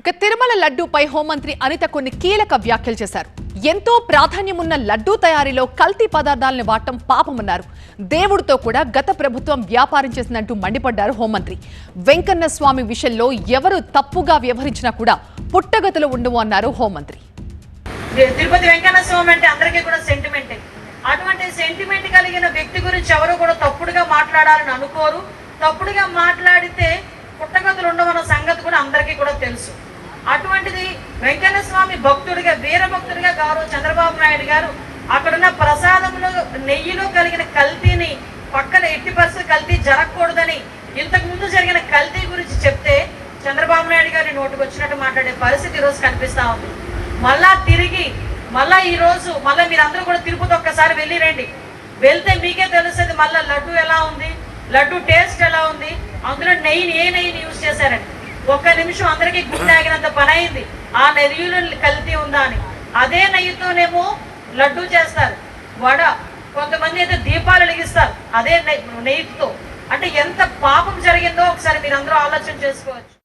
ఇక తిరుమల లడ్డూపై హోంమంత్రి అనిత కొన్ని కీలక వ్యాఖ్యలు చేశారు. ఎంతో ప్రాధాన్యమున్న లడ్డూ తయారీలో కల్తీ పదార్థాలను వాడటం పాపమన్నారు. దేవుడితో కూడా గత ప్రభుత్వం వ్యాపారం చేసిందంటూ మండిపడ్డారు హోంమంత్రి. వెంకన్న స్వామి విషయంలో ఎవరు తప్పుగా వ్యవహరించినా కూడా పుట్టగతులు ఉండవు అన్నారు హోంమంత్రి. తిరుపతి వెంకన్న స్వామి అంటే అందరికీ కూడా సెంటిమెంటే. అటువంటి సెంటిమెంట్ కలిగిన వ్యక్తి గురించి ఎవరు కూడా తప్పుడుగా మాట్లాడాలని అనుకోరు. తప్పుడుగా మాట్లాడితే పుట్టగతులు ఉండవన్న సంగతి కూడా అందరికీ కూడా తెలుసు. అటువంటిది వెంకన్న స్వామి భక్తుడిగా వీర భక్తుడిగా గౌరవ చంద్రబాబు నాయుడు గారు అక్కడున్న ప్రసాదంలో నెయ్యిలో కలిగిన కల్తీని పక్కన ఎట్టి పరిస్థితి కల్తీ జరగకూడదని ఇంతకు ముందు జరిగిన కల్తీ గురించి చెప్తే చంద్రబాబు నాయుడు గారి నోటికి వచ్చినట్టు మాట్లాడే పరిస్థితి ఈరోజు కనిపిస్తా ఉంది. మళ్ళా ఈ రోజు మీరందరూ కూడా తిరుపతి ఒక్కసారి వెళ్ళి రండి. వెళ్తే మీకే తెలుస్తుంది మళ్ళా లడ్డు ఎలా ఉంది, లడ్డు టేస్ట్ ఎలా ఉంది, అందులో ఏ నెయ్యిని యూజ్ చేశారని. ఒక్క నిమిషం అందరికీ గుర్తాగినంత పని అయింది. ఆ నెయ్యిలో కల్తీ ఉందా అని. అదే నెయ్యితోనేమో లడ్డు చేస్తారు, వడ, కొంతమంది అయితే దీపాలు వెలిగిస్తారు అదే నెయ్యితో. అంటే ఎంత పాపం జరిగిందో ఒకసారి మీరందరూ ఆలోచన చేసుకోవచ్చు.